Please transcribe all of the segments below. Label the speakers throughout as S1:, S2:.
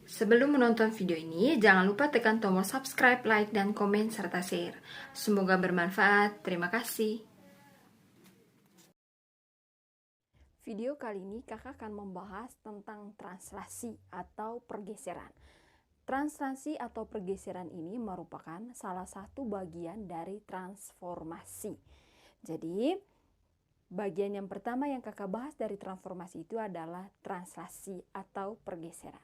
S1: Sebelum menonton video ini, jangan lupa tekan tombol subscribe, like, dan komen, serta share. Semoga bermanfaat. Terima kasih.
S2: Video kali ini kakak akan membahas tentang translasi atau pergeseran. Translasi atau pergeseran ini merupakan salah satu bagian dari transformasi. Jadi, bagian yang pertama yang kakak bahas dari transformasi itu adalah translasi atau pergeseran.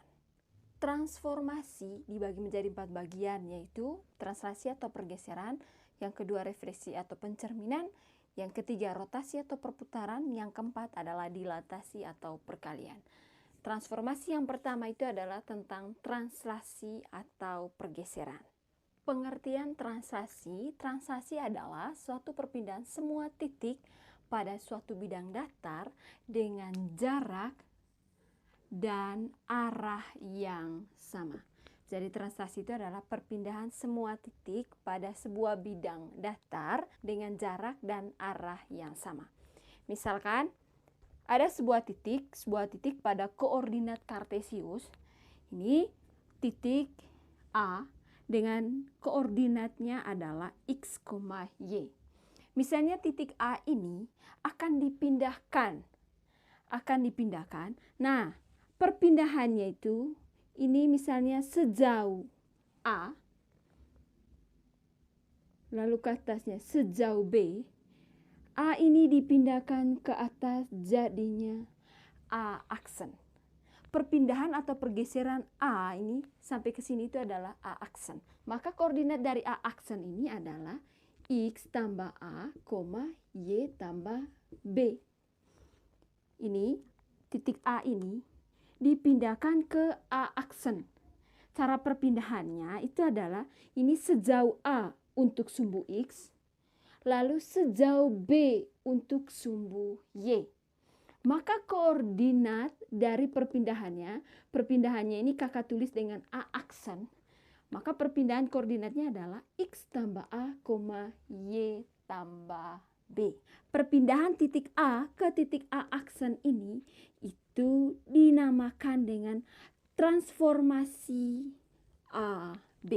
S2: Transformasi dibagi menjadi 4 bagian, yaitu translasi atau pergeseran, yang kedua refleksi atau pencerminan, yang ketiga rotasi atau perputaran, yang keempat adalah dilatasi atau perkalian. Transformasi yang pertama itu adalah tentang translasi atau pergeseran. Pengertian translasi adalah suatu perpindahan semua titik pada suatu bidang datar dengan jarak dan arah yang sama. Jadi translasi itu adalah perpindahan semua titik pada sebuah bidang datar dengan jarak dan arah yang sama. Misalkan ada sebuah titik pada koordinat kartesius. Ini titik A dengan koordinatnya adalah x, y. Misalnya titik A ini akan dipindahkan. Nah, perpindahannya itu ini misalnya sejauh A, lalu ke atasnya sejauh B. A ini dipindahkan ke atas, jadinya A aksen. Perpindahan atau pergeseran A ini sampai ke sini itu adalah A aksen. Maka koordinat dari A aksen ini adalah X tambah A, Y tambah B. Ini titik A ini dipindahkan ke A aksen. Cara perpindahannya itu adalah ini sejauh A untuk sumbu X, lalu sejauh B untuk sumbu Y. Maka koordinat dari perpindahannya ini kakak tulis dengan A aksen. Maka perpindahan koordinatnya adalah X tambah A, Y tambah B. Perpindahan titik A ke titik A aksen ini itu dinamakan dengan transformasi AB.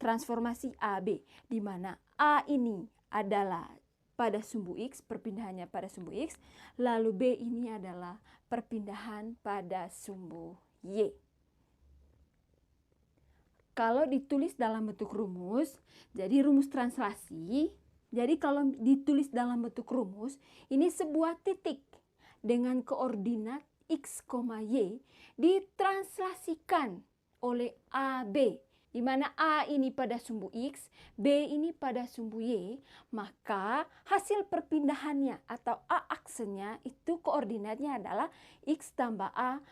S2: Transformasi AB, di mana A ini adalah pada sumbu X, perpindahannya pada sumbu X, lalu B ini adalah perpindahan pada sumbu Y. Kalau ditulis dalam bentuk rumus, jadi rumus translasi, jadi kalau ditulis dalam bentuk rumus, ini sebuah titik dengan koordinat X, Y ditranslasikan oleh AB, di mana A ini pada sumbu X, B ini pada sumbu Y, maka hasil perpindahannya atau A aksennya itu koordinatnya adalah X tambah A,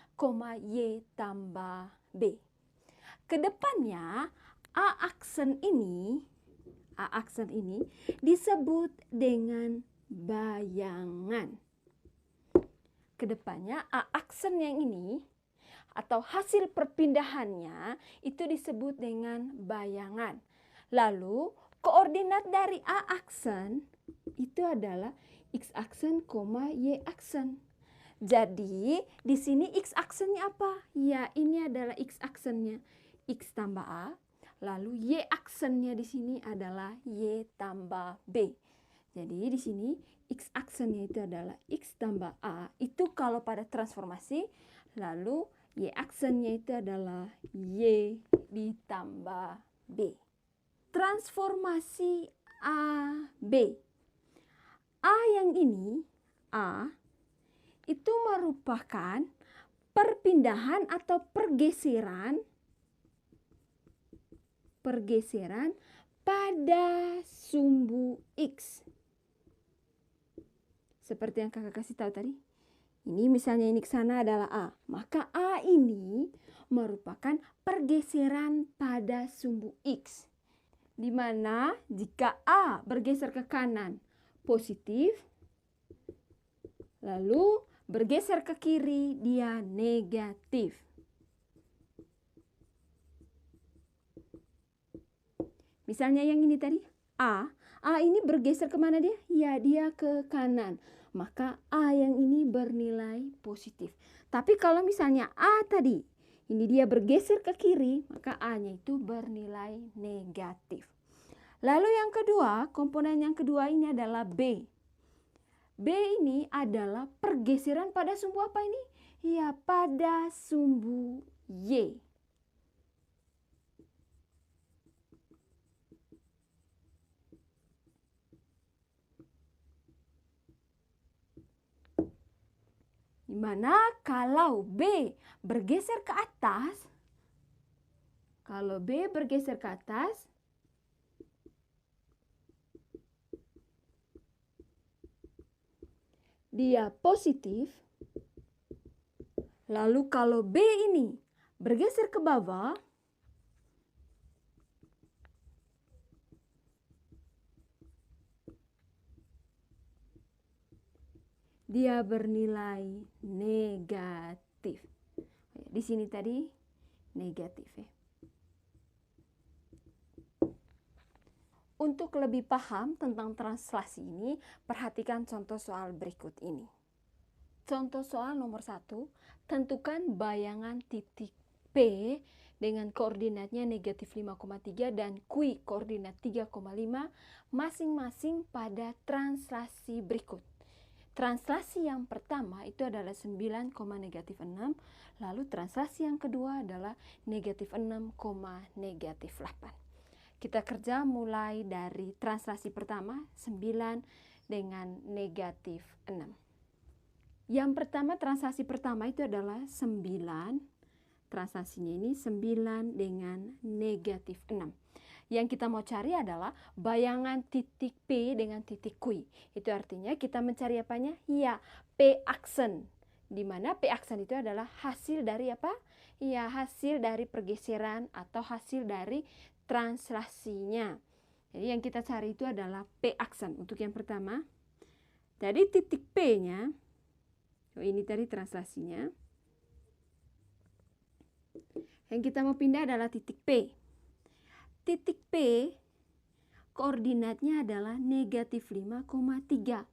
S2: Y tambah B. Kedepannya A aksen ini disebut dengan bayangan. Kedepannya A aksen yang ini atau hasil perpindahannya itu disebut dengan bayangan. Lalu koordinat dari A aksen itu adalah X aksen, Y aksen. Jadi di sini X aksennya apa? Ya, ini adalah X aksennya X tambah A. Lalu Y aksennya di sini adalah Y tambah B. Jadi di sini X aksennya itu adalah X tambah A. Itu kalau pada transformasi. Lalu Y aksennya itu adalah Y ditambah B. Transformasi AB. A yang ini, A, itu merupakan perpindahan atau pergeseran pada sumbu X. Seperti yang kakak kasih tahu tadi. Ini misalnya ini ke sana adalah A. Maka A ini merupakan pergeseran pada sumbu X. Di mana jika A bergeser ke kanan positif, lalu bergeser ke kiri dia negatif. Misalnya yang ini tadi, A ini bergeser kemana dia? Ya, dia ke kanan. Maka A yang ini bernilai positif. Tapi kalau misalnya A tadi ini dia bergeser ke kiri, maka A-nya itu bernilai negatif. Lalu yang kedua, komponen yang kedua ini adalah B. B ini adalah pergeseran pada sumbu apa ini? Ya, pada sumbu Y. Dimana kalau B bergeser ke atas, dia positif. Lalu kalau B ini bergeser ke bawah, dia bernilai negatif. Di sini tadi negatif ya. Untuk lebih paham tentang translasi ini, perhatikan contoh soal berikut ini. Contoh soal nomor 1, tentukan bayangan titik P dengan koordinatnya negatif 5,3 dan Q koordinat 3,5 masing-masing pada translasi berikut. Translasi yang pertama itu adalah 9, negatif 6, lalu translasi yang kedua adalah negatif 6, negatif 8. Kita kerja mulai dari translasi pertama, 9 dengan negatif 6. Yang pertama, translasi pertama itu adalah 9. Translasinya ini 9 dengan negatif 6. Yang kita mau cari adalah bayangan titik P dengan titik Q. Itu artinya kita mencari apanya? Ya, P aksen. Di mana P aksen itu adalah hasil dari apa? Ya, hasil dari pergeseran atau hasil dari translasinya. Jadi yang kita cari itu adalah P aksen untuk yang pertama. Jadi titik P-nya, ini tadi translasinya. Yang kita mau pindah adalah titik P. Titik P koordinatnya adalah negatif 5,3.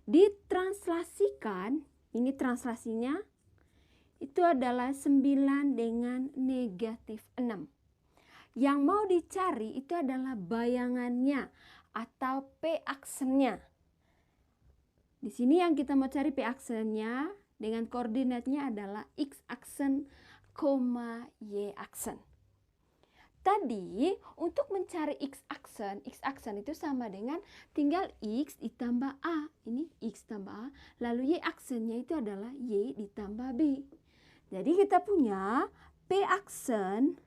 S2: Ditranslasikan, ini translasinya, itu adalah 9 dengan negatif 6. Yang mau dicari itu adalah bayangannya atau P aksennya. Di sini yang kita mau cari P aksennya dengan koordinatnya adalah X aksen, Y aksen. Tadi untuk mencari X aksen itu sama dengan tinggal X ditambah A. Ini X tambah A, lalu Y aksennya itu adalah Y ditambah B. Jadi kita punya P aksen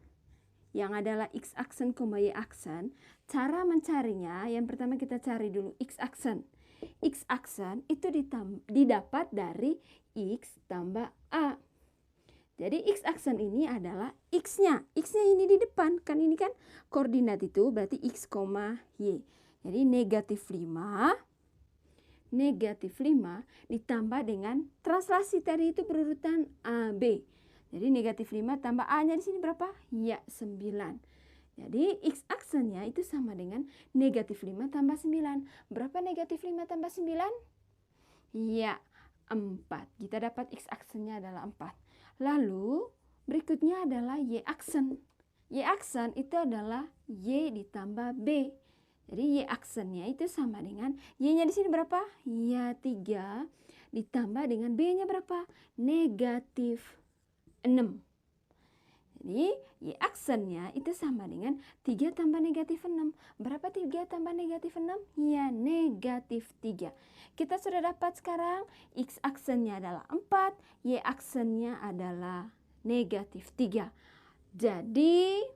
S2: yang adalah X aksen, Y aksen. Cara mencarinya, yang pertama kita cari dulu X aksen. X aksen itu didapat dari X tambah A. Jadi X aksen ini adalah X-nya. X-nya ini di depan. Kan ini kan koordinat itu berarti X, Y. Jadi negatif 5 ditambah dengan translasi tadi itu berurutan A, B. Jadi negatif 5 tambah A-nya di sini berapa? Ya, 9. Jadi X aksennya itu sama dengan negatif 5 tambah 9. Berapa negatif 5 tambah 9? Ya, 4. Kita dapat X aksennya adalah 4. Lalu berikutnya adalah Y aksen. Y aksen itu adalah Y ditambah B. Jadi Y aksennya itu sama dengan Y-nya di sini berapa? Ya, 3 ditambah dengan B-nya berapa? Negatif 6. Jadi Y aksennya itu sama dengan 3 tambah negatif 6. Berapa 3 tambah negatif 6? Ya, negatif 3. Kita sudah dapat sekarang X aksennya adalah 4, Y aksennya adalah negatif 3. Jadi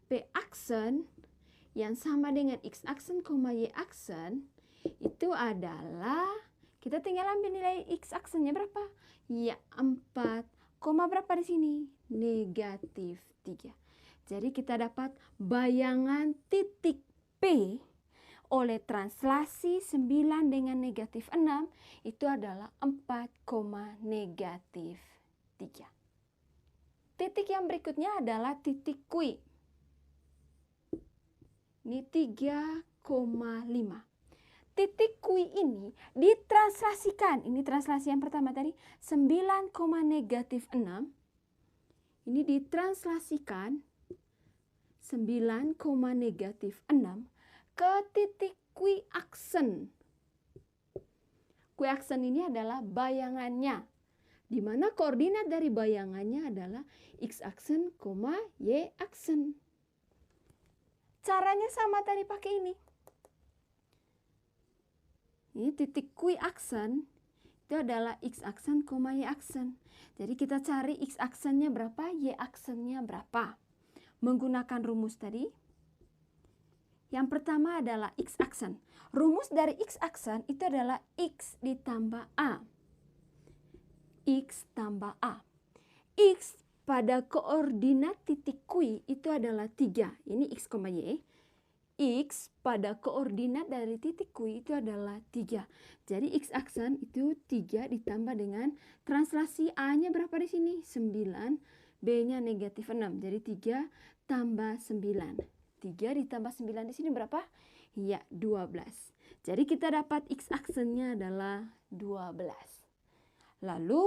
S2: P aksen yang sama dengan X aksen, Y aksen itu adalah, kita tinggal ambil nilai X aksennya berapa? Ya, 4, berapa di sini? Negatif 3. Jadi kita dapat bayangan titik P oleh translasi 9 dengan negatif 6 itu adalah 4, negatif 3. Titik yang berikutnya adalah titik Q. Ini 3,5. titik Q ini ditranslasikan. Ini translasi yang pertama tadi, 9, negatif 6. Ini ditranslasikan 9, negatif 6 ke titik Q aksen. Q aksen ini adalah bayangannya, di mana koordinat dari bayangannya adalah X aksen, Y aksen. Caranya sama tadi pakai ini. Ini titik Q aksen itu adalah X aksen, Y aksen. Jadi kita cari X aksennya berapa, Y aksennya berapa. Menggunakan rumus tadi. Yang pertama adalah X aksen. Rumus dari X aksen itu adalah X ditambah A. X tambah A. X pada koordinat titik Q itu adalah 3. Ini X, Y. X pada koordinat dari titik Q itu adalah 3. Jadi X aksen itu 3 ditambah dengan translasi A-nya berapa di sini? 9, B-nya negatif 6. Jadi 3 tambah 9. 3 ditambah 9 di sini berapa? Ya, 12. Jadi kita dapat X aksennya adalah 12. Lalu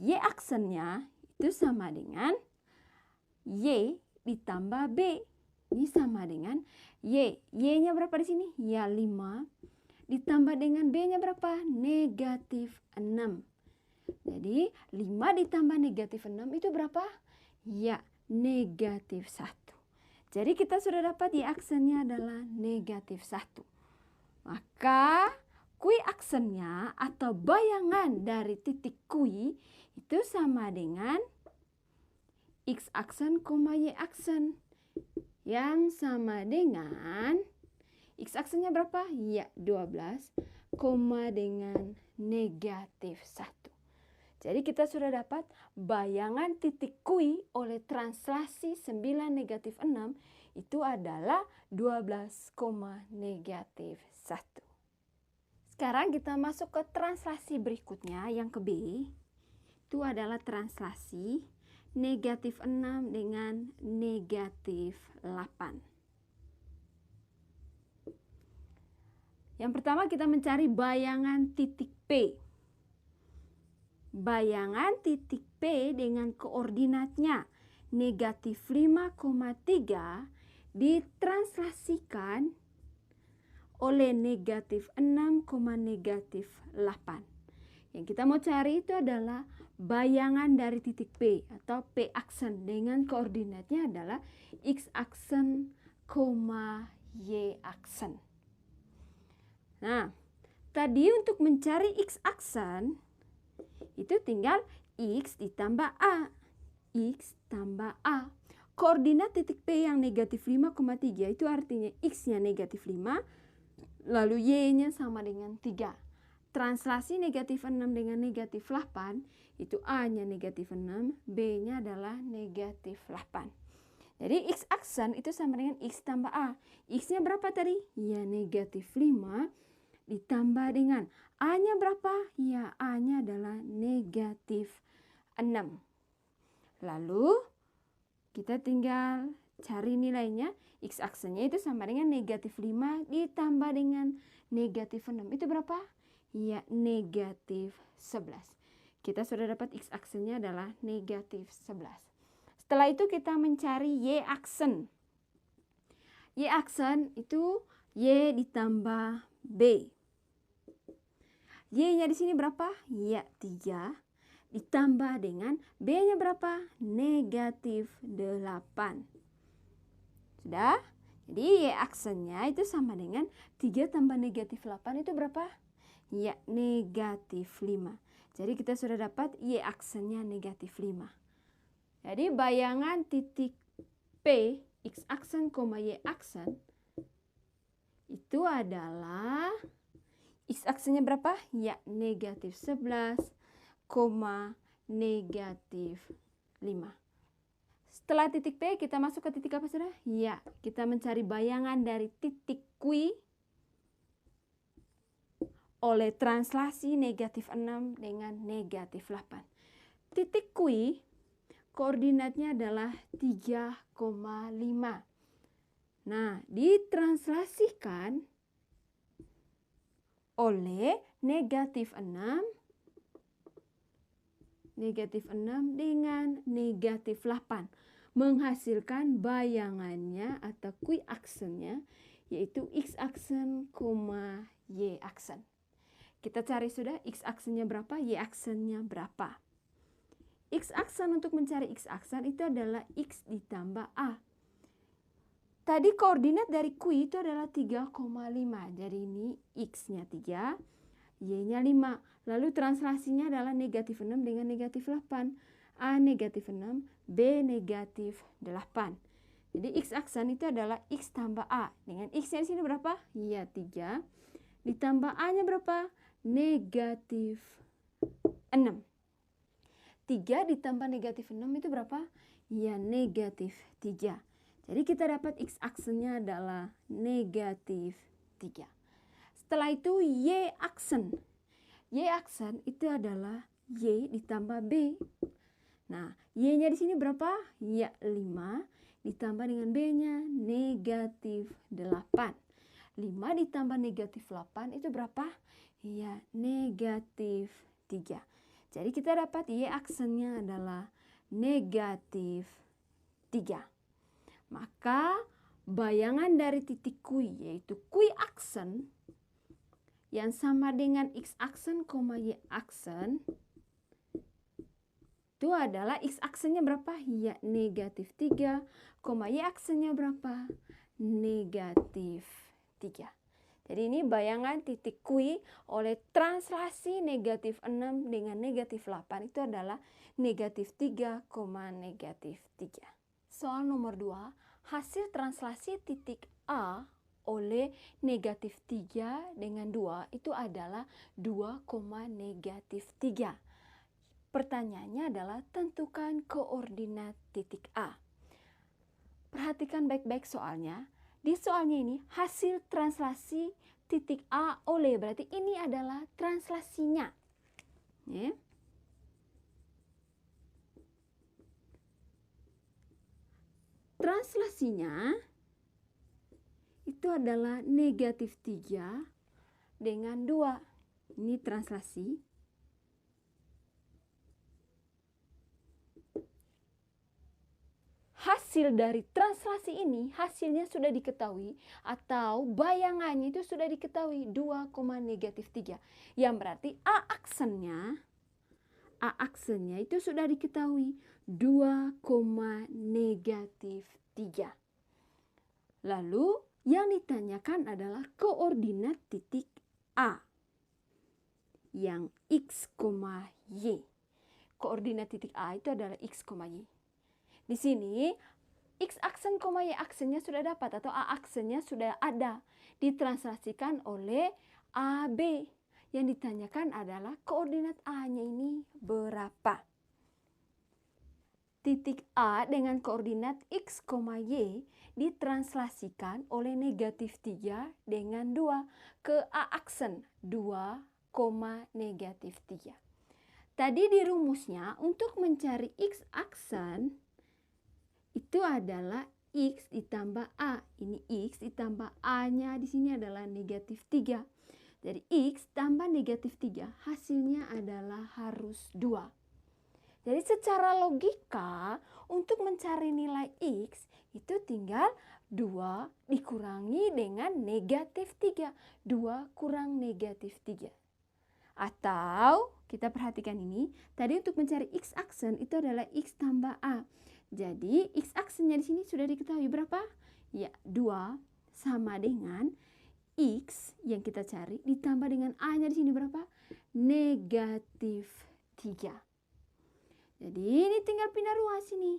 S2: Y aksennya itu sama dengan Y ditambah B. Ini sama dengan Y. Y-nya berapa di sini? Ya, 5. Ditambah dengan B-nya berapa? Negatif 6. Jadi 5 ditambah negatif 6 itu berapa? Ya, negatif 1. Jadi kita sudah dapat Y aksennya adalah negatif 1. Maka Q aksennya atau bayangan dari titik Q itu sama dengan X aksen, Y aksen. Yang sama dengan X aksennya berapa? Ya, 12, dengan negatif 1. Jadi kita sudah dapat bayangan titik Q oleh translasi 9 negatif 6 itu adalah 12, negatif 1. Sekarang kita masuk ke translasi berikutnya yang ke B. Itu adalah translasi negatif 6 dengan negatif 8. Yang pertama kita mencari bayangan titik P. Bayangan titik P dengan koordinatnya negatif 5,3 ditranslasikan oleh negatif 6, negatif 8. Yang kita mau cari itu adalah bayangan dari titik P atau P aksen dengan koordinatnya adalah X aksen, Y aksen. Nah, tadi untuk mencari X aksen itu tinggal X ditambah A. X tambah A. Koordinat titik P yang negatif 5,3 itu artinya X-nya negatif 5, lalu Y-nya sama dengan 3. Translasi negatif 6 dengan negatif 8, itu A-nya negatif 6, B-nya adalah negatif 8. Jadi X aksen itu sama dengan X tambah A. X-nya berapa tadi? Ya, negatif 5 ditambah dengan A-nya berapa? Ya, A-nya adalah negatif 6. Lalu kita tinggal cari nilainya. X aksennya itu sama dengan negatif 5 ditambah dengan negatif 6. Itu berapa? Ya, negatif 11. Kita sudah dapat X aksennya adalah negatif 11. Setelah itu kita mencari Y aksen. Y aksen itu Y ditambah B. Y-nya di sini berapa? Ya, 3. Ditambah dengan B-nya berapa? Negatif 8. Sudah? Jadi Y aksennya itu sama dengan 3 tambah negatif 8 itu berapa? Ya, negatif 5. Jadi kita sudah dapat Y aksennya negatif 5. Jadi bayangan titik P, X aksen, Y aksen itu adalah X aksennya berapa? Ya, negatif 11, negatif 5. Setelah titik P kita masuk ke titik apa sudah? Ya, kita mencari bayangan dari titik Q oleh translasi negatif 6 dengan negatif 8. Titik Q koordinatnya adalah 3,5. Nah, ditranslasikan oleh negatif 6 dengan negatif 8. Menghasilkan bayangannya atau q-aksennya, yaitu x-aksen, y-aksen. Kita cari sudah x-aksennya berapa, y-aksennya berapa. X-aksen, untuk mencari x-aksen itu adalah x ditambah a. Tadi koordinat dari Q itu adalah 3,5. Jadi ini X-nya 3, Y-nya 5. Lalu translasinya adalah negatif 6 dengan negatif 8. A negatif 6, B negatif 8. Jadi X-aksen itu adalah X tambah A. Dengan X-nya di sini berapa? Ya 3. Ditambah A-nya berapa? Negatif 6. 3 ditambah negatif 6 itu berapa? Ya negatif 3. Jadi kita dapat x-aksennya adalah negatif 3. Setelah itu y-aksen. Y-aksen itu adalah y ditambah b. Nah, y-nya di sini berapa? Ya 5 ditambah dengan b-nya negatif 8. 5 ditambah negatif 8 itu berapa? Ya negatif 3. Jadi kita dapat y-aksennya adalah negatif 3. Maka bayangan dari titik Q, yaitu Q-aksen yang sama dengan x-aksen, y-aksen, itu adalah x-aksennya berapa? Ya negatif 3, y-aksennya berapa? Negatif 3. Jadi ini bayangan titik Q oleh translasi negatif 6 dengan negatif 8 itu adalah negatif 3, negatif 3. Soal nomor 2. Hasil translasi titik A oleh negatif 3 dengan 2 itu adalah 2, negatif 3. Pertanyaannya adalah tentukan koordinat titik A. Perhatikan baik-baik soalnya. Di soalnya ini hasil translasi titik A oleh, berarti ini adalah translasinya. Ya. Translasinya itu adalah negatif 3 dengan 2. Ini translasi. Hasil dari translasi ini, hasilnya sudah diketahui atau bayangannya itu sudah diketahui 2, negatif 3. Yang berarti A-aksennya itu sudah diketahui 2, negatif 3. Lalu yang ditanyakan adalah koordinat titik A yang x, y. Koordinat titik A itu adalah x, y. Di sini x-aksen, y-aksennya sudah dapat atau A-aksennya sudah ada. Ditranslasikan oleh AB. Yang ditanyakan adalah koordinat A-nya ini berapa. Titik A dengan koordinat x, y ditranslasikan oleh negatif 3 dengan 2 ke A-aksen 2, negatif 3. Tadi di rumusnya untuk mencari x-aksen itu adalah x ditambah A. Ini x ditambah A-nya di sini adalah negatif 3. Jadi x tambah negatif 3 hasilnya adalah harus 2. Jadi secara logika untuk mencari nilai x itu tinggal 2 dikurangi dengan negatif 3. 2 kurang negatif 3. Atau kita perhatikan ini, tadi untuk mencari x-aksen itu adalah x tambah A. Jadi x-aksennya di sini sudah diketahui berapa? Ya 2 sama dengan x yang kita cari ditambah dengan A-nya di sini berapa? Negatif 3. Jadi ini tinggal pindah ruas ini.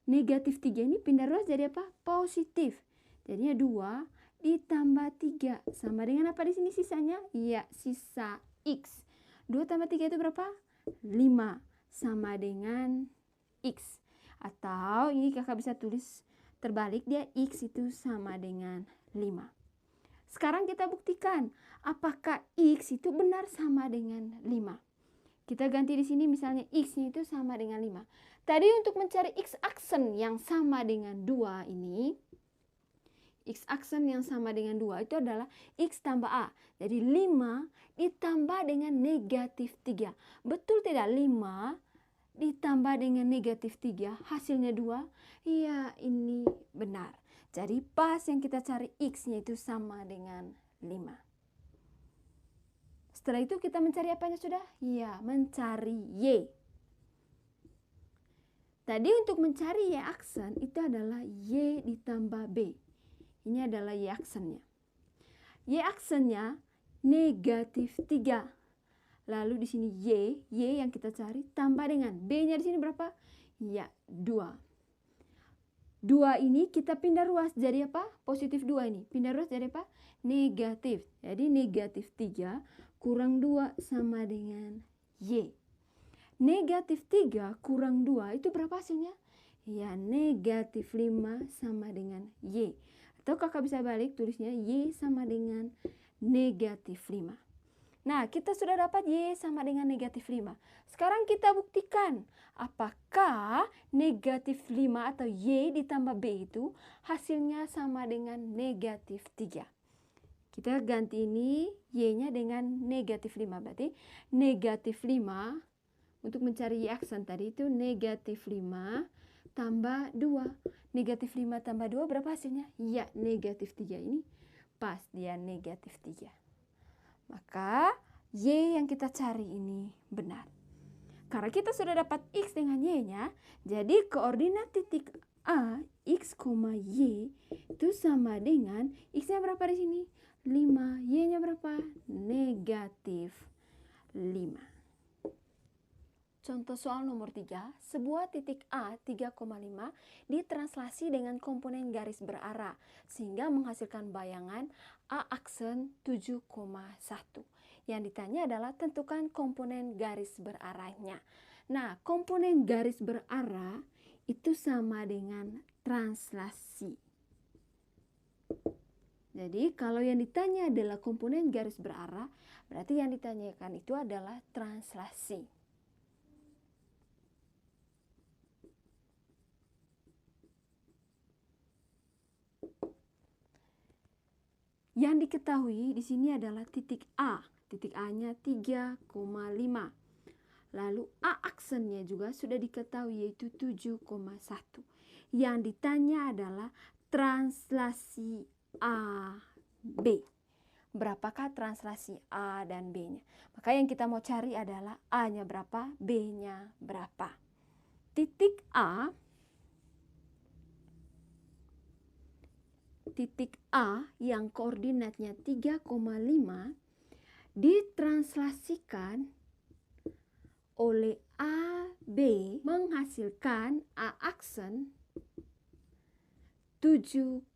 S2: Negatif 3 ini pindah ruas jadi apa? Positif. Jadinya 2 ditambah 3. Sama dengan apa di sini sisanya? Ya, sisa x. 2 tambah 3 itu berapa? 5. Sama dengan x. Atau ini kakak bisa tulis terbalik, dia x itu sama dengan 5. Sekarang kita buktikan apakah x itu benar sama dengan 5. Kita ganti di sini misalnya x-nya itu sama dengan 5. Tadi untuk mencari x-aksen yang sama dengan 2 ini, X aksen yang sama dengan 2 itu adalah X tambah A. Jadi 5 ditambah dengan negatif 3. Betul tidak? 5 ditambah dengan negatif 3 hasilnya 2? Iya, ini benar. Jadi pas yang kita cari X-nya itu sama dengan 5. Setelah itu kita mencari apanya sudah? Iya, mencari Y. Tadi untuk mencari Y aksen itu adalah Y ditambah B. Ini adalah Y aksennya. Y aksennya negatif 3. Lalu di sini Y yang kita cari tambah dengan B-nya di sini berapa? Ya, 2. 2 ini kita pindah ruas jadi apa? Positif 2 ini. Pindah ruas jadi apa? Negatif. Jadi negatif 3 kurang 2 sama dengan Y. Negatif 3 kurang 2 itu berapa hasilnya? Ya, negatif 5 sama dengan Y. Atau kakak bisa balik tulisnya Y sama dengan negatif 5. Nah, kita sudah dapat Y sama dengan negatif 5. Sekarang kita buktikan apakah negatif 5 atau Y ditambah B itu hasilnya sama dengan negatif 3. Kita ganti ini Y-nya dengan negatif 5. Berarti negatif 5 untuk mencari Y aksen tadi itu negatif 5 tambah 2. Negatif 5 tambah 2 berapa hasilnya? Ya, negatif 3 ini pas dia negatif 3. Maka Y yang kita cari ini benar. Karena kita sudah dapat X dengan Y-nya, jadi koordinat titik A, X, Y itu sama dengan X-nya berapa di sini? 5. Y-nya berapa? Negatif 5. Contoh soal nomor 3, sebuah titik A 3,5 ditranslasi dengan komponen garis berarah sehingga menghasilkan bayangan A aksen 7,1. Yang ditanya adalah tentukan komponen garis berarahnya. Nah, komponen garis berarah itu sama dengan translasi. Jadi kalau yang ditanya adalah komponen garis berarah, berarti yang ditanyakan itu adalah translasi. Yang diketahui di sini adalah titik A. Titik A-nya 3,5. Lalu A aksennya juga sudah diketahui yaitu 7,1. Yang ditanya adalah translasi A, B. Berapakah translasi A dan B-nya? Maka yang kita mau cari adalah A-nya berapa, B-nya berapa. Titik A yang koordinatnya 3,5 ditranslasikan oleh AB menghasilkan A aksen 7,1.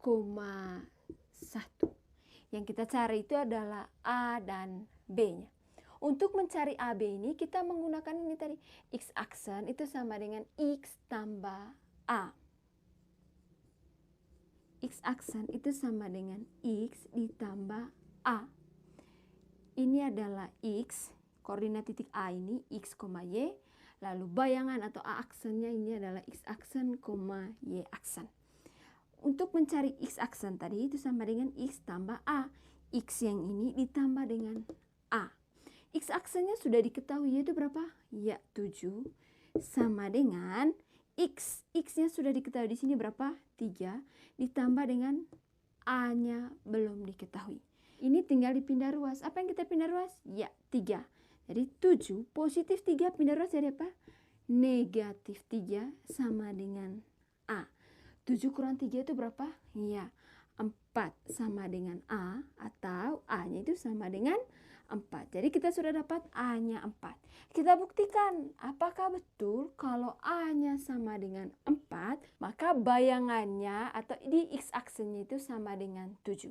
S2: Yang kita cari itu adalah A dan B-nya. Untuk mencari AB ini kita menggunakan ini tadi. X aksen itu sama dengan X tambah A. X aksen itu sama dengan X ditambah A. Ini adalah X, koordinat titik A ini X, Y. Lalu bayangan atau A aksennya ini adalah X aksen, Y aksen. Untuk mencari X aksen tadi itu sama dengan X tambah A. X yang ini ditambah dengan A. X aksennya sudah diketahui yaitu berapa? Ya, 7 sama dengan X. X-nya sudah diketahui di sini berapa? 3 ditambah dengan A-nya belum diketahui. Ini tinggal dipindah ruas. Apa yang kita pindah ruas? Ya, 3. Jadi 7 positif 3 pindah ruas jadi apa? Negatif 3 sama dengan A. 7 kurang 3 itu berapa? Ya, 4 sama dengan A atau A-nya itu sama dengan 4. Jadi kita sudah dapat A-nya 4. Kita buktikan apakah betul kalau A-nya sama dengan 4, maka bayangannya atau di X aksennya itu sama dengan 7.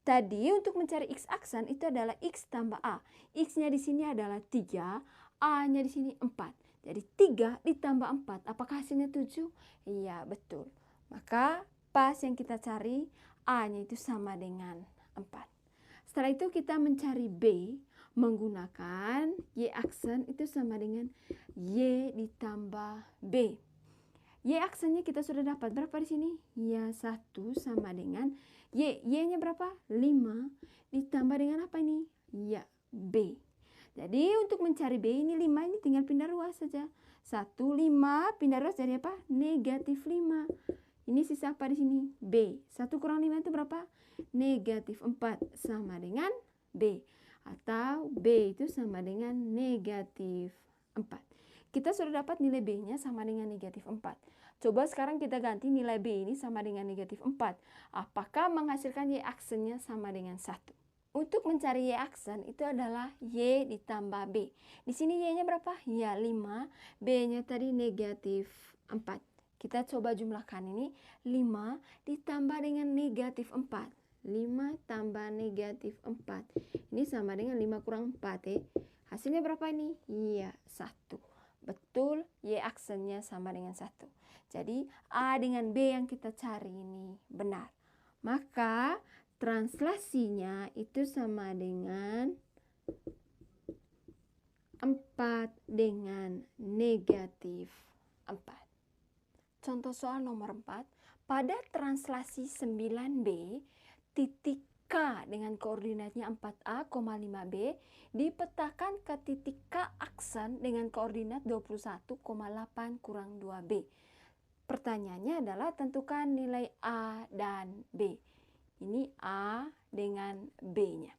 S2: Tadi untuk mencari X aksen itu adalah X tambah A. X-nya di sini adalah 3, A-nya di sini 4. Jadi 3 ditambah 4, apakah hasilnya 7? Iya, betul. Maka pas yang kita cari A-nya itu sama dengan 4. Setelah itu kita mencari B menggunakan Y aksen itu sama dengan Y ditambah B. Y aksennya kita sudah dapat berapa di sini? Ya 1 sama dengan Y-nya berapa? 5 ditambah dengan apa ini? Ya B. Jadi untuk mencari B ini 5 ini tinggal pindah ruas saja. 1, 5 pindah ruas jadi apa? Negatif 5. Ini sisa apa di sini? B. 1 kurang 5 itu berapa? Negatif 4 sama dengan B. Atau B itu sama dengan negatif 4. Kita sudah dapat nilai B-nya sama dengan negatif 4. Coba sekarang kita ganti nilai B ini sama dengan negatif 4. Apakah menghasilkan Y aksennya sama dengan 1? Untuk mencari Y aksen itu adalah Y ditambah B. Di sini Y-nya berapa? Ya 5. B-nya tadi negatif 4. Kita coba jumlahkan ini. 5 ditambah dengan negatif 4. 5 tambah negatif 4. Ini sama dengan 5 kurang 4 Hasilnya berapa ini? Iya 1. Betul, Y aksennya sama dengan 1. Jadi A dengan B yang kita cari ini benar. Maka translasinya itu sama dengan 4 dengan negatif 4. Contoh soal nomor 4. Pada translasi 9B, titik K dengan koordinatnya 4A, 5B dipetakan ke titik K aksen dengan koordinat 21,8 kurang 2B. Pertanyaannya adalah tentukan nilai A dan B. Ini A dengan B-nya.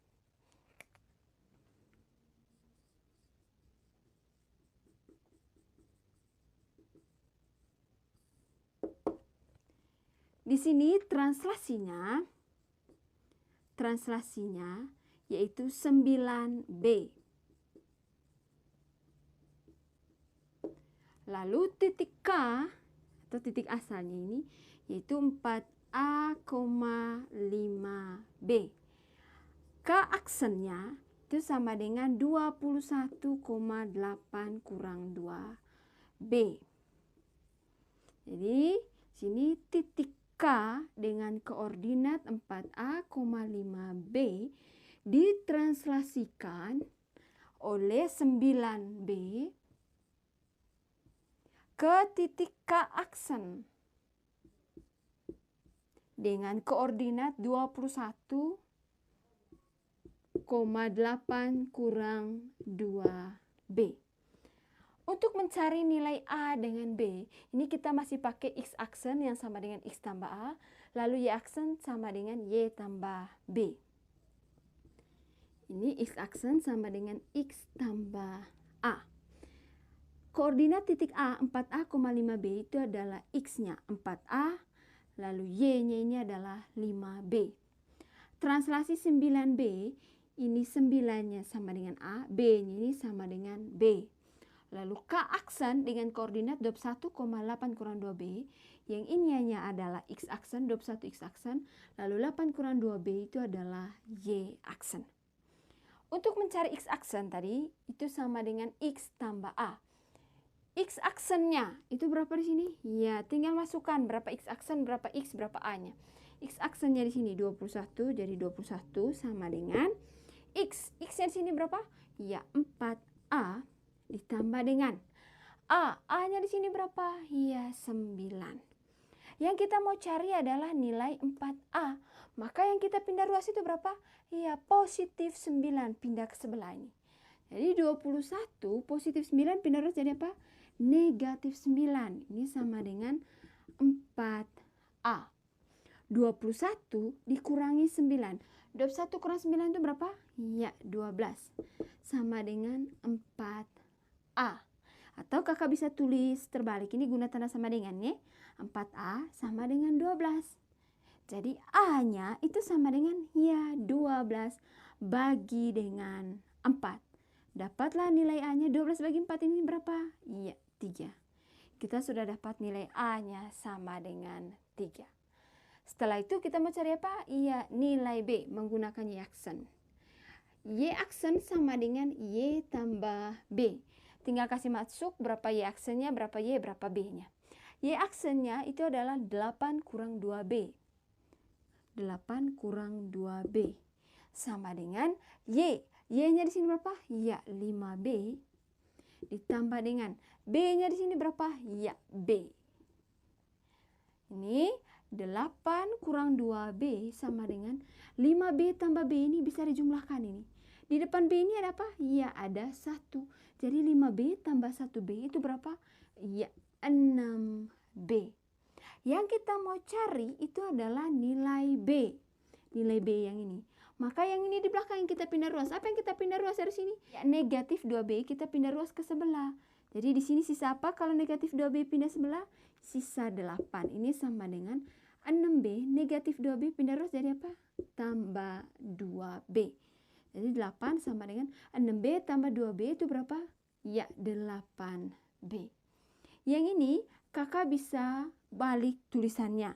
S2: Di sini translasinya yaitu 9B. Lalu titik K atau titik asalnya ini yaitu 4A, 5B. K aksennya itu sama dengan 21,8 kurang 2B. Jadi sini titik K dengan koordinat 4A, 5B ditranslasikan oleh 9B ke titik K aksen dengan koordinat 21,8 kurang 2B. Untuk mencari nilai A dengan B, ini kita masih pakai X aksen yang sama dengan X tambah A, lalu Y aksen sama dengan Y tambah B. Ini X aksen sama dengan X tambah A. Koordinat titik A 4A, 5B itu adalah X-nya 4A, lalu Y-nya ini adalah 5B. Translasi 9B, ini 9-nya sama dengan A, B-nya ini sama dengan B. Lalu K aksen dengan koordinat 21,8 kurang 2B, yang ini hanya adalah X aksen, 21 X aksen, lalu 8 kurang 2B itu adalah Y aksen. Untuk mencari X aksen tadi, itu sama dengan X tambah A. X aksennya itu berapa di sini? Ya, tinggal masukkan berapa X aksen, berapa X, berapa A-nya. X aksennya di sini 21, jadi 21 sama dengan X. X-nya di sini berapa? Ya, 4A ditambah dengan A-nya di sini berapa? Ya, 9. Yang kita mau cari adalah nilai 4A. Maka yang kita pindah ruas itu berapa? Ya, positif 9 pindah ke sebelah ini. Jadi 21 positif 9 pindah ruas jadi apa? Negatif 9. Ini sama dengan 4A. 21 dikurangi 9. 21 kurang 9 itu berapa? Ya, 12. Sama dengan 4A. Atau kakak bisa tulis terbalik. Ini guna tanda sama dengan ya. 4A sama dengan 12. Jadi A-nya itu sama dengan ya 12 bagi dengan 4. Dapatlah nilai A-nya 12 bagi 4 ini berapa? Iya, 3. Kita sudah dapat nilai A-nya sama dengan 3. Setelah itu kita mau cari apa? Iya, nilai B menggunakan Y aksen. Y aksen sama dengan Y tambah B. Tinggal kasih masuk berapa Y aksennya, berapa Y, berapa B-nya. Y aksennya itu adalah 8 kurang 2B. 8 kurang 2B. Sama dengan Y. Y-nya di sini berapa? Ya, 5B. Ditambah dengan B-nya di sini berapa? Ya, B. Ini 8 kurang 2B sama dengan 5B tambah B ini bisa dijumlahkan ini. Di depan B ini ada apa? Ya, ada 1. Jadi 5B tambah 1B itu berapa? Ya, 6B. Yang kita mau cari itu adalah nilai B. Nilai B yang ini. Maka yang ini di belakang yang kita pindah ruas. Apa yang kita pindah ruas dari sini? Ya, negatif 2B kita pindah ruas ke sebelah. Jadi di sini sisa apa kalau negatif 2B pindah sebelah? Sisa 8. Ini sama dengan 6B negatif 2B pindah ruas jadi apa? Tambah 2B. Jadi 8 sama dengan 6B tambah 2B itu berapa? Ya, 8B. Yang ini kakak bisa balik tulisannya.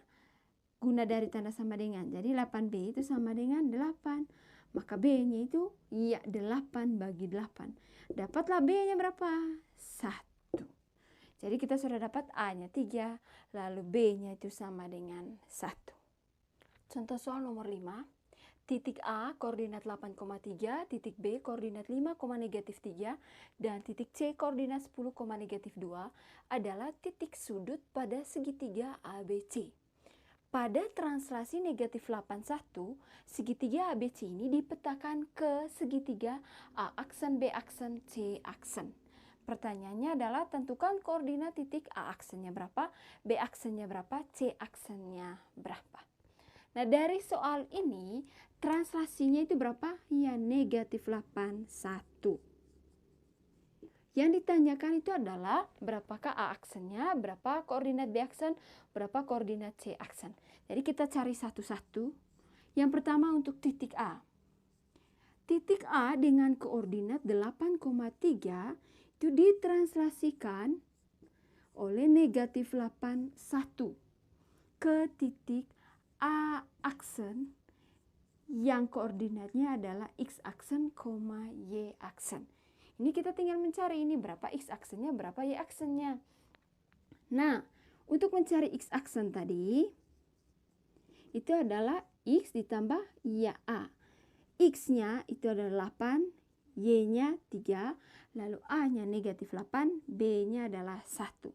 S2: Guna dari tanda sama dengan. Jadi 8B itu sama dengan 8. Maka B-nya itu ya 8 bagi 8. Dapatlah B-nya berapa? 1. Jadi kita sudah dapat A-nya 3, lalu B-nya itu sama dengan 1. Contoh soal nomor 5. Titik A koordinat 8,3, titik B koordinat 5, negatif 3, dan titik C koordinat 10, negatif 2 adalah titik sudut pada segitiga ABC. Pada translasi negatif 81, segitiga ABC ini dipetakan ke segitiga A aksen, B aksen, C aksen. Pertanyaannya adalah tentukan koordinat titik A aksennya berapa, B aksennya berapa, C aksennya berapa. Nah, dari soal ini translasinya itu berapa? Ya, negatif 81. Yang ditanyakan itu adalah berapakah A aksennya, berapa koordinat B aksen, berapa koordinat C aksen. Jadi kita cari satu-satu. Yang pertama untuk titik A. Titik A dengan koordinat 8,3 itu ditranslasikan oleh negatif 81 ke titik A aksen yang koordinatnya adalah X aksen, Y aksen. Ini kita tinggal mencari ini berapa X aksennya, berapa Y aksennya. Nah, untuk mencari X aksen tadi, itu adalah X ditambah ya A. X-nya itu adalah 8, Y-nya 3, lalu A-nya negatif 8, B-nya adalah 1.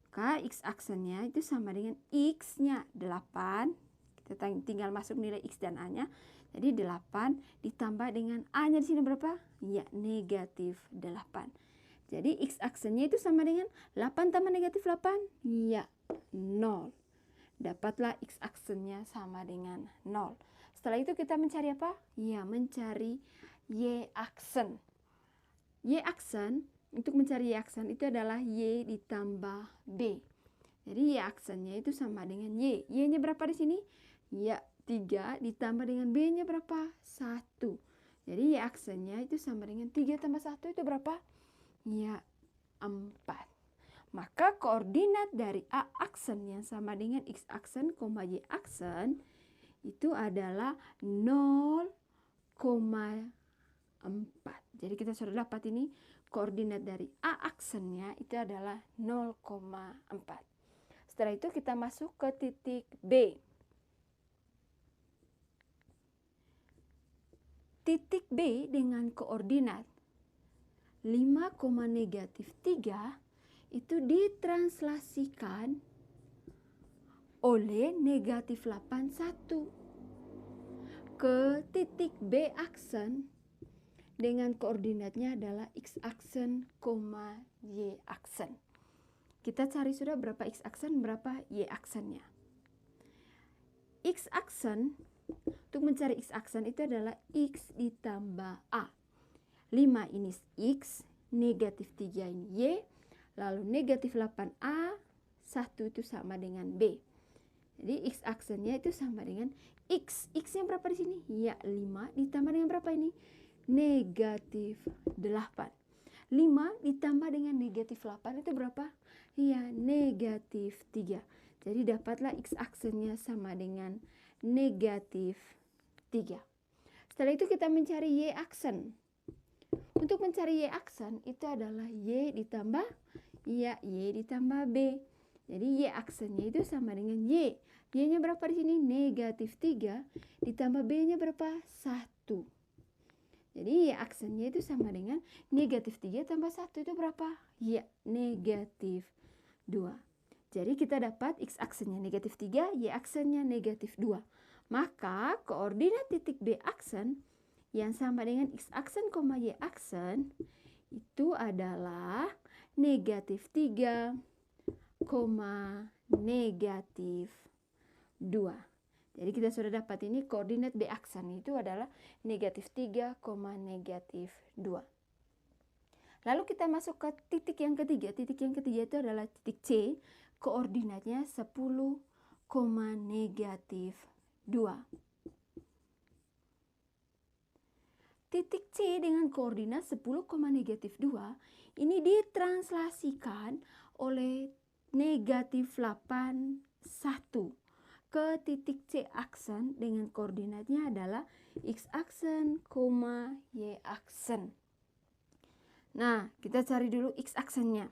S2: Maka X aksennya itu sama dengan X-nya 8. Kita tinggal masuk nilai X dan A-nya. Jadi 8 ditambah dengan A-nya di sini berapa? Ya, negatif 8. Jadi X aksennya itu sama dengan 8 tambah negatif 8? Ya, 0. Dapatlah X aksennya sama dengan 0. Setelah itu kita mencari apa? Ya, mencari Y aksen. Y aksen, untuk mencari Y aksen itu adalah Y ditambah B. Jadi Y aksennya itu sama dengan Y. Y-nya berapa di sini? Ya, 3 ditambah dengan B-nya berapa? 1. Jadi Y aksennya itu sama dengan 3 tambah 1 itu berapa? Ya, 4. Maka koordinat dari A aksen yang sama dengan X aksen, Y aksen itu adalah 0,4. Jadi kita sudah dapat ini koordinat dari A aksennya itu adalah 0,4. Setelah itu kita masuk ke titik B. Titik B dengan koordinat 5, negatif 3 itu ditranslasikan oleh negatif 81 ke titik B aksen dengan koordinatnya adalah X aksen, Y aksen. Kita cari sudah berapa X aksen, berapa Y aksennya. X aksen, untuk mencari X aksen itu adalah X ditambah A. 5 ini X, negatif 3 ini Y, lalu negatif 8A, 1 itu sama dengan B. Jadi X aksennya itu sama dengan X. X-nya berapa di sini? Ya, 5 ditambah dengan berapa ini? Negatif 8. 5 ditambah dengan negatif 8 itu berapa? Ya, negatif 3. Jadi dapatlah X aksennya sama dengan negatif 3. Setelah itu kita mencari Y aksen. Untuk mencari Y aksen itu adalah Y ditambah ya, Y ditambah B. Jadi Y aksennya itu sama dengan Y. Y-nya berapa di sini? Negatif 3 ditambah B-nya berapa? 1. Jadi Y aksennya itu sama dengan negatif 3 tambah 1 itu berapa? Ya, negatif 2. Jadi kita dapat x aksennya negatif 3, y aksennya negatif 2. Maka koordinat titik B aksen yang sama dengan x aksen, y aksen itu adalah negatif 3, negatif 2. Jadi kita sudah dapat ini koordinat B aksen itu adalah negatif 3, negatif 2. Lalu kita masuk ke titik yang ketiga. Titik yang ketiga itu adalah titik C. Koordinatnya 10, negatif 2. Titik C dengan koordinat 10, negatif 2 ini ditranslasikan oleh negatif 8, 1 ke titik C aksen dengan koordinatnya adalah x aksen, y aksen. Nah, kita cari dulu x aksennya.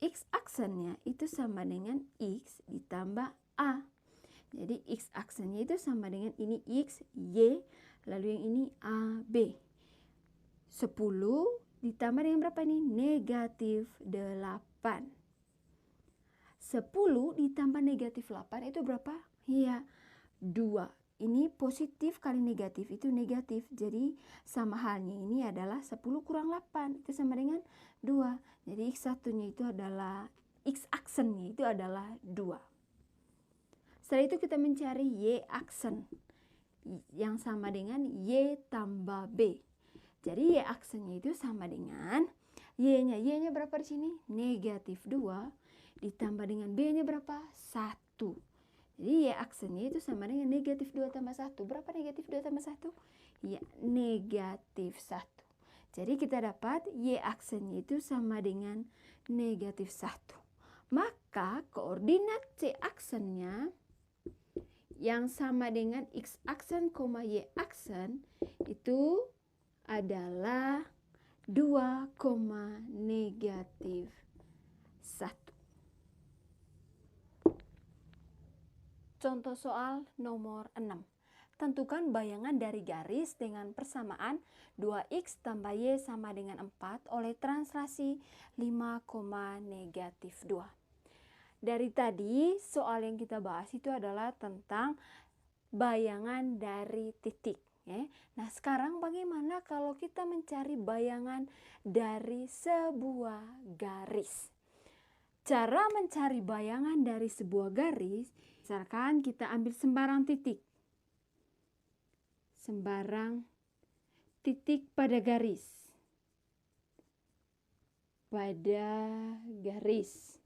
S2: X aksennya itu sama dengan x ditambah a. Jadi x aksennya itu sama dengan ini x, y, lalu yang ini a, b. 10 ditambah dengan berapa ini? Negatif 8. 10 ditambah negatif 8 itu berapa? Iya, 2. Ini positif kali negatif itu negatif. Jadi sama halnya ini adalah 10 kurang 8. Itu sama dengan 2. Jadi x satunya itu adalah, x aksennya itu adalah 2. Setelah itu kita mencari y aksen yang sama dengan y tambah b. Jadi y aksennya itu sama dengan y-nya. Y-nya berapa di sini? Negatif 2 ditambah dengan b-nya berapa? 1. Jadi y aksennya itu sama dengan negatif 2 tambah 1. Berapa negatif 2 tambah 1? Ya, negatif 1. Jadi kita dapat y aksennya itu sama dengan negatif 1. Maka koordinat C aksennya yang sama dengan x aksen, y aksen itu adalah 2, negatif 1. Contoh soal nomor 6. Tentukan bayangan dari garis dengan persamaan 2x tambah y sama dengan 4 oleh translasi 5, negatif 2. Dari tadi soal yang kita bahas itu adalah tentang bayangan dari titik. Nah sekarang bagaimana kalau kita mencari bayangan dari sebuah garis? Cara mencari bayangan dari sebuah garis, misalkan kita ambil sembarang titik. Sembarang titik pada garis. Pada garis.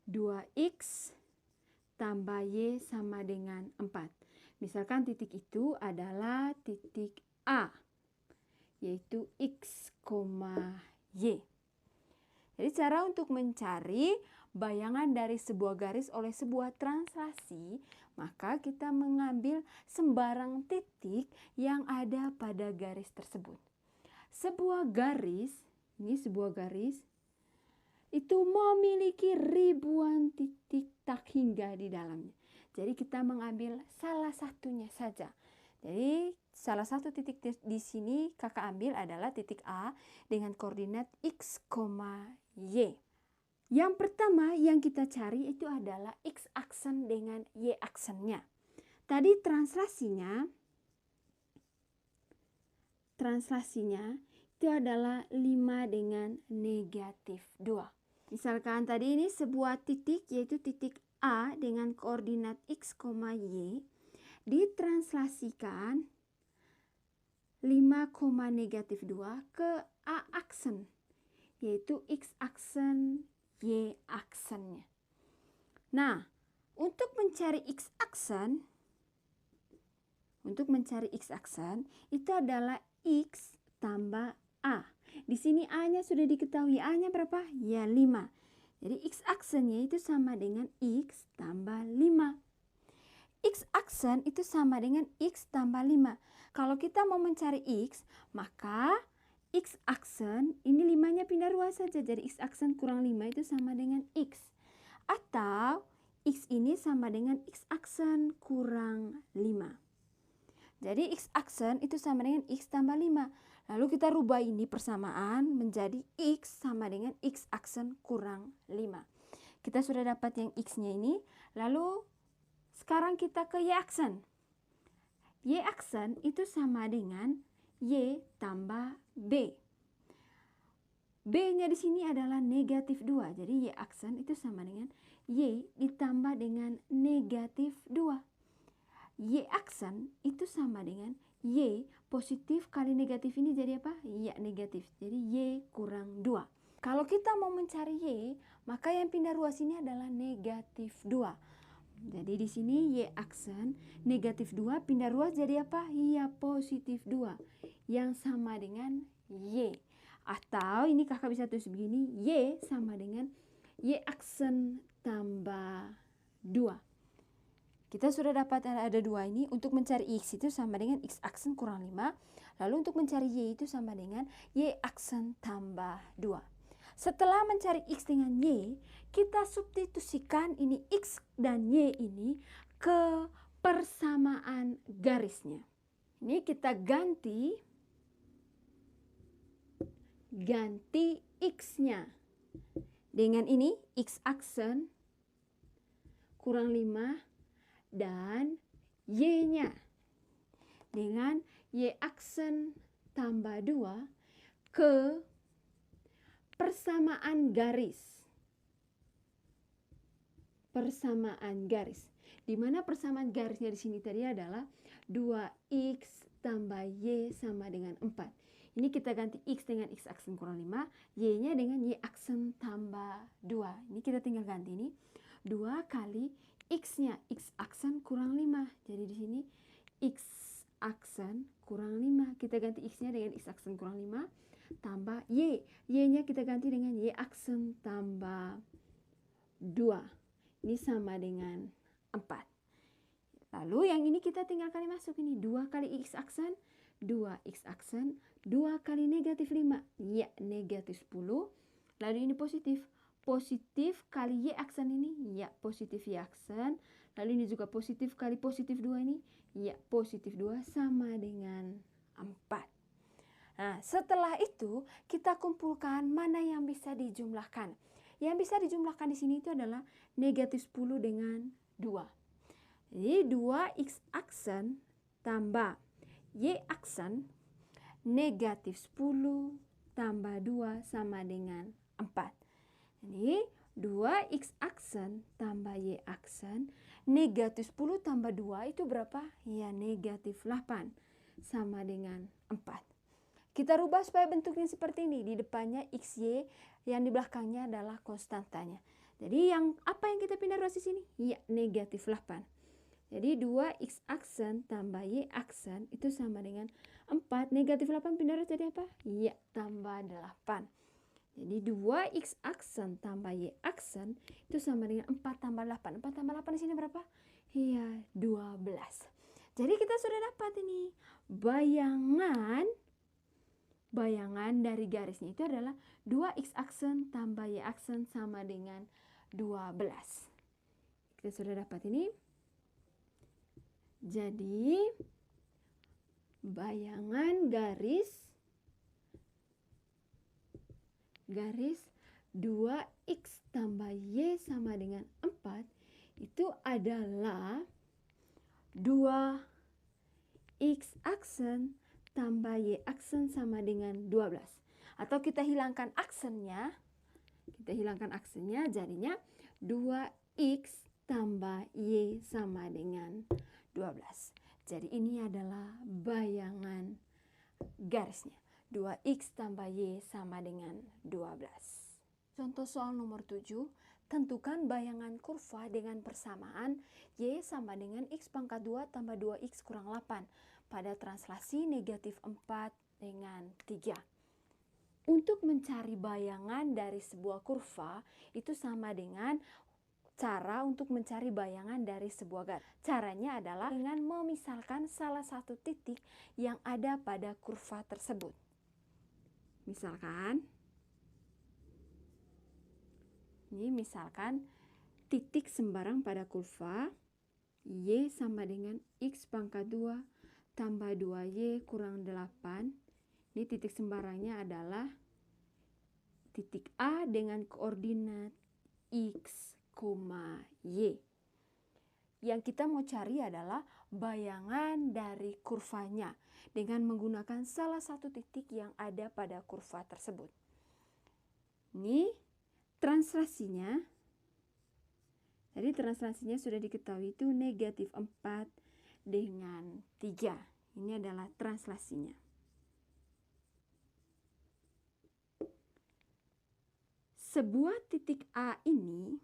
S2: 2x tambah y sama dengan 4. Misalkan titik itu adalah titik A, yaitu x, y. Jadi cara untuk mencari bayangan dari sebuah garis oleh sebuah translasi, maka kita mengambil sembarang titik yang ada pada garis tersebut. Sebuah garis, ini sebuah garis, itu memiliki ribuan titik tak hingga di dalamnya. Jadi kita mengambil salah satunya saja. Jadi salah satu titik di sini kakak ambil adalah titik A dengan koordinat x, y. Yang pertama yang kita cari itu adalah x aksen dengan y aksennya. Tadi translasinya itu adalah 5 dengan negatif 2. Misalkan tadi ini sebuah titik yaitu titik A dengan koordinat x, y ditranslasikan 5, negatif 2 ke A aksen yaitu x aksen, y aksennya. Nah, untuk mencari x aksen itu adalah x tambah a. Di sini a-nya sudah diketahui. A-nya berapa? Ya 5. Jadi x aksennya itu sama dengan x tambah 5. X aksen itu sama dengan x tambah 5. Kalau kita mau mencari x, maka x aksen, ini 5-nya pindah ruas saja. Jadi x aksen kurang 5 itu sama dengan x. Atau x ini sama dengan x aksen kurang 5. Jadi x aksen itu sama dengan x tambah 5. Lalu kita rubah ini persamaan menjadi x sama dengan x aksen kurang 5. Kita sudah dapat yang X-nya ini. Lalu sekarang kita ke Y aksen. Y aksen itu sama dengan Y tambah B. B-nya di sini adalah negatif 2. Jadi Y aksen itu sama dengan Y ditambah dengan negatif 2. Y aksen itu sama dengan Y positif kali negatif ini jadi apa? Y negatif. Jadi Y kurang 2. Kalau kita mau mencari Y, maka yang pindah ruas ini adalah negatif 2. Jadi di sini Y aksen negatif 2 pindah ruas jadi apa? Ya positif 2. Yang sama dengan Y. Atau ini kakak bisa tulis begini, Y sama dengan Y aksen tambah 2. Kita sudah dapat ada 2 ini. Untuk mencari X itu sama dengan X aksen kurang 5. Lalu untuk mencari Y itu sama dengan Y aksen tambah 2. Setelah mencari X dengan Y, kita substitusikan ini X dan Y ini ke persamaan garisnya. Ini kita ganti X-nya. Dengan ini X aksen kurang 5 dan Y-nya. Dengan Y aksen tambah 2 ke persamaan garis. Persamaan garis. Di mana persamaan garisnya di sini tadi adalah 2X tambah Y sama dengan 4. Ini kita ganti X dengan X aksen kurang 5, Y-nya dengan Y aksen tambah 2. Ini kita tinggal ganti ini. 2 kali X-nya, X aksen kurang 5. Jadi di sini X aksen kurang 5. Kita ganti X-nya dengan X aksen kurang 5. Tambah Y. Y-nya kita ganti dengan Y aksen tambah 2. Ini sama dengan 4. Lalu yang ini kita tinggal kali masuk ini. 2 kali X aksen, 2X aksen, 2 kali negatif 5. Ya, negatif 10. Lalu ini positif. Positif kali Y aksen ini. Ya, positif Y aksen. Lalu ini juga positif kali positif 2 ini. Ya, positif 2 sama dengan 4. Nah, setelah itu kita kumpulkan mana yang bisa dijumlahkan. Yang bisa dijumlahkan di sini itu adalah negatif 10 dengan 2. Jadi 2X aksen tambah Y aksen negatif 10 tambah 2 sama dengan 4. Jadi 2X aksen tambah Y aksen negatif 10 tambah 2 itu berapa? Ya, negatif 8 sama dengan 4. Kita rubah supaya bentuknya seperti ini. Di depannya XY, yang di belakangnya adalah konstantanya. Jadi apa yang kita pindah ruas di sini? Ya, negatif 8. Jadi 2X aksen tambah Y aksen itu sama dengan 4. Negatif 8 pindah ruas jadi apa? Ya, tambah 8. Jadi 2X aksen tambah Y aksen itu sama dengan 4 tambah 8. 4 tambah 8 di sini berapa? Iya, 12. Jadi kita sudah dapat ini. Bayangan dari garisnya itu adalah 2X aksen tambah Y aksen sama dengan 12. Kita sudah dapat ini. Jadi bayangan garis 2X tambah Y sama dengan 4 itu adalah 2X aksen tambah Y aksen sama dengan 12. Atau kita hilangkan aksennya. Jadinya 2X tambah Y sama dengan 12. Jadi ini adalah bayangan garisnya. 2X tambah Y sama dengan 12. Contoh soal nomor 7. Tentukan bayangan kurva dengan persamaan Y sama dengan X pangkat 2 tambah 2X kurang 8 pada translasi negatif 4 dengan 3. Untuk mencari bayangan dari sebuah kurva itu sama dengan cara untuk mencari bayangan dari sebuah garis. Caranya adalah dengan memisalkan salah satu titik yang ada pada kurva tersebut. Misalkan titik sembarang pada kurva Y sama dengan X pangkat 2 tambah 2Y kurang 8. Ini titik sembarangnya adalah titik A dengan koordinat X, Y. Yang kita mau cari adalah bayangan dari kurvanya dengan menggunakan salah satu titik yang ada pada kurva tersebut. Ini translasinya. Jadi translasinya sudah diketahui itu negatif 4 dengan 3. Ini adalah translasinya. Sebuah titik A ini,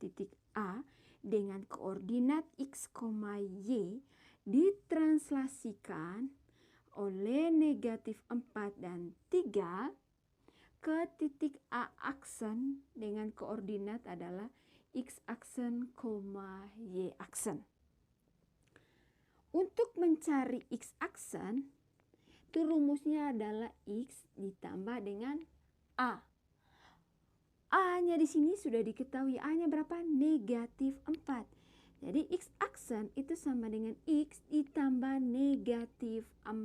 S2: titik A dengan koordinat X, Y ditranslasikan oleh negatif 4 dan 3 ke titik A aksen dengan koordinat adalah X aksen, Y aksen. Untuk mencari X aksen, itu rumusnya adalah X ditambah dengan A. A-nya di sini sudah diketahui. A-nya berapa? Negatif 4. Jadi X aksen itu sama dengan X ditambah negatif 4.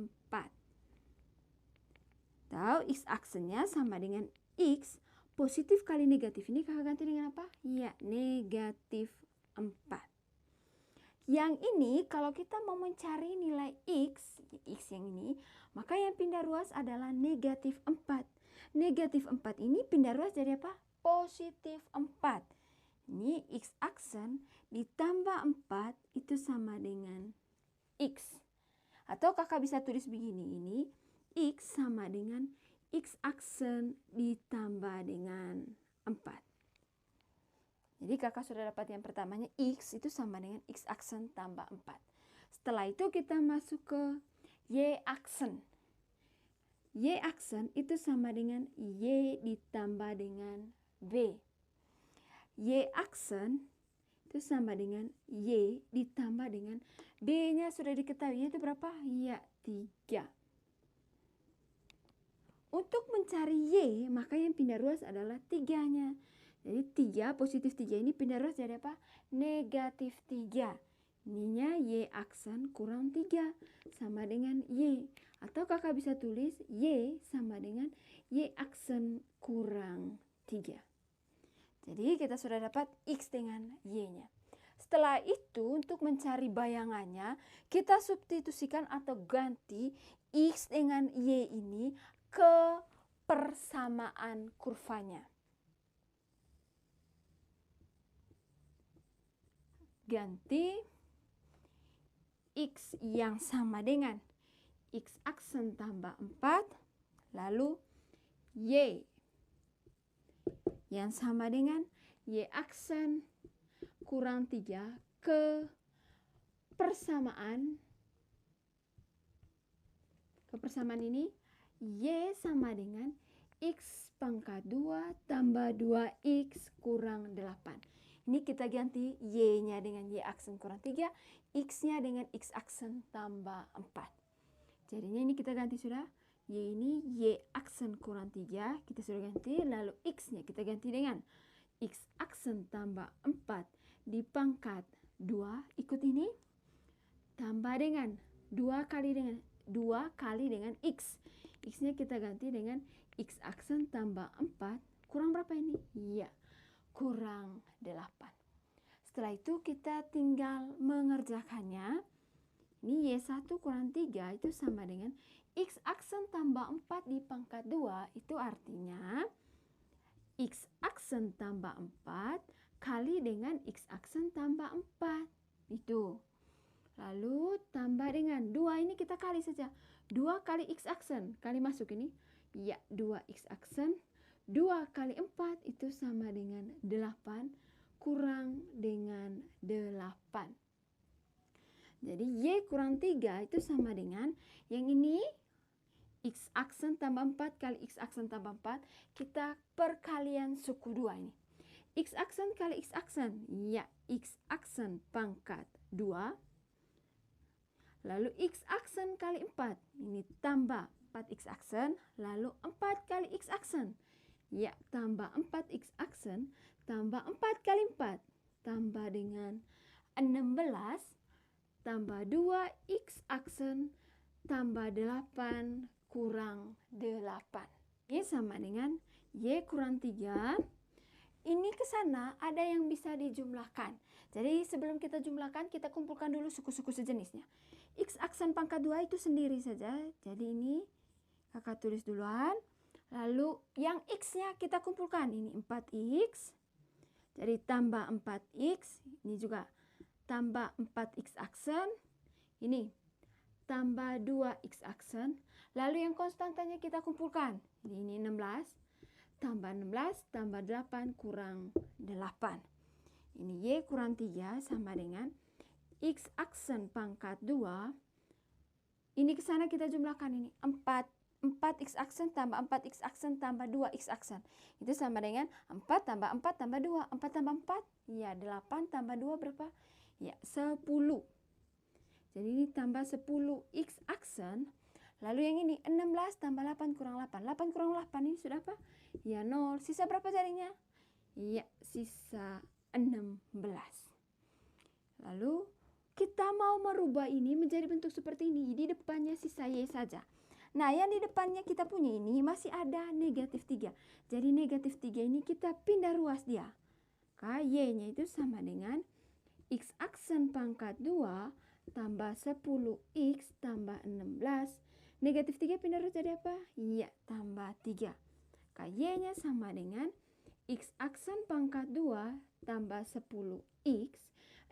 S2: Tahu X aksennya sama dengan X. Positif kali negatif ini kakak ganti dengan apa? Ya, negatif 4. Yang ini kalau kita mau mencari nilai X yang ini, maka yang pindah ruas adalah negatif 4. Negatif 4 ini pindah ruas jadi apa? Positif 4. Ini X aksen ditambah 4 itu sama dengan X. Atau kakak bisa tulis begini, ini X sama dengan X aksen ditambah dengan 4. Jadi kakak sudah dapat yang pertamanya, X itu sama dengan X aksen tambah 4. Setelah itu kita masuk ke Y aksen. Y aksen itu sama dengan Y ditambah dengan B. Y aksen itu sama dengan Y ditambah dengan B-nya sudah diketahui itu berapa? Ya, 3. Untuk mencari Y, maka yang pindah ruas adalah 3-nya. Jadi 3, positif 3 ini pindah ruas jadi apa? Negatif 3. Ininya Y aksen kurang 3 sama dengan Y. Atau kakak bisa tulis Y sama dengan Y aksen kurang 3. Jadi kita sudah dapat X dengan Y-nya. Setelah itu untuk mencari bayangannya, kita substitusikan atau ganti X dengan Y ini ke persamaan kurvanya. Ganti X yang sama dengan X aksen tambah 4, lalu Y yang sama dengan Y aksen kurang 3 ke persamaan. Ini Y sama dengan X pangkat 2 tambah 2X kurang 8. Ini kita ganti Y-nya dengan Y aksen kurang 3, X-nya dengan X aksen tambah 4. Jadinya ini kita ganti sudah. Y ini Y aksen kurang 3, kita sudah ganti. Lalu X-nya kita ganti dengan X aksen tambah 4 di pangkat 2. Ikut ini. Tambah dengan 2 kali dengan X. X-nya kita ganti dengan X aksen tambah 4. Kurang berapa ini? Ya, kurang 8. Setelah itu kita tinggal mengerjakannya. Ini Y1 kurang 3 itu sama dengan X aksen tambah 4 di pangkat 2. Itu artinya X aksen tambah 4 kali dengan X aksen tambah 4. Itu. Lalu tambah dengan 2 ini kita kali saja. 2 kali X aksen. Kali masuk ini. Ya, 2X aksen. 2 kali 4 itu sama dengan 8 kurang dengan 8. Jadi Y kurang 3 itu sama dengan yang ini X aksen tambah 4 kali X aksen tambah 4. Kita perkalian suku 2 ini. X aksen kali X aksen. Ya, X aksen pangkat 2. Lalu X aksen kali 4. Ini tambah 4X aksen. Lalu 4 kali X aksen. Ya, tambah 4X aksen. Tambah 4 kali 4. Tambah dengan 16. Tambah 2X aksen. Tambah 8 kurang 8. Ini sama dengan Y kurang 3. Ini ke sana ada yang bisa dijumlahkan. Jadi sebelum kita jumlahkan, kita kumpulkan dulu suku-suku sejenisnya. X aksen pangkat 2 itu sendiri saja. Jadi ini kakak tulis duluan. Lalu yang X-nya kita kumpulkan. Ini 4X. Jadi tambah 4X. Ini juga tambah 4X aksen. Ini tambah 2X aksen. Lalu yang konstantanya kita kumpulkan. Ini 16. Tambah 16 tambah 8 kurang 8. Ini Y kurang 3 sama dengan X aksen pangkat 2. Ini ke sana kita jumlahkan ini 4X aksen tambah 4X aksen tambah 2X aksen. Itu sama dengan 4 tambah 4 tambah 2. 4 tambah 4, ya 8 tambah 2 berapa? Ya 10. Jadi ini tambah 10X aksen. Lalu yang ini 16 tambah 8 kurang 8. 8 kurang 8 ini sudah apa? Ya 0. Sisa berapa jadinya? Ya sisa 16. Lalu kita mau merubah ini menjadi bentuk seperti ini. Di depannya sisa Y saja. Nah yang di depannya kita punya ini masih ada negatif 3. Jadi negatif 3 ini kita pindah ruas dia. Y-nya itu sama dengan X aksen pangkat 2 tambah 10X tambah 16. Negatif 3 pindah ruas jadi apa? Ya, tambah 3. Y-nya sama dengan X aksen pangkat 2 tambah 10X.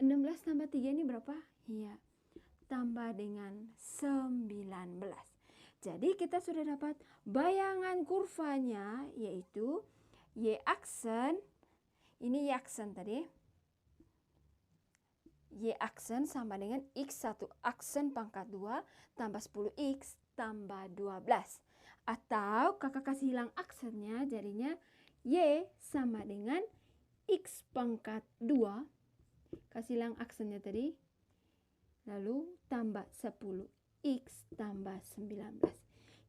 S2: 16 tambah 3 ini berapa? Ya, tambah dengan 19. Jadi kita sudah dapat bayangan kurvanya, yaitu Y aksen. Ini Y aksen tadi. Y aksen sama dengan X1 aksen pangkat 2 tambah 10X tambah 12. Atau kakak kasih hilang aksennya, jadinya Y sama dengan X pangkat 2. Kasih hilang aksennya tadi. Lalu tambah 10X tambah 19.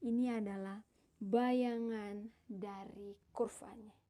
S2: Ini adalah bayangan dari kurvanya.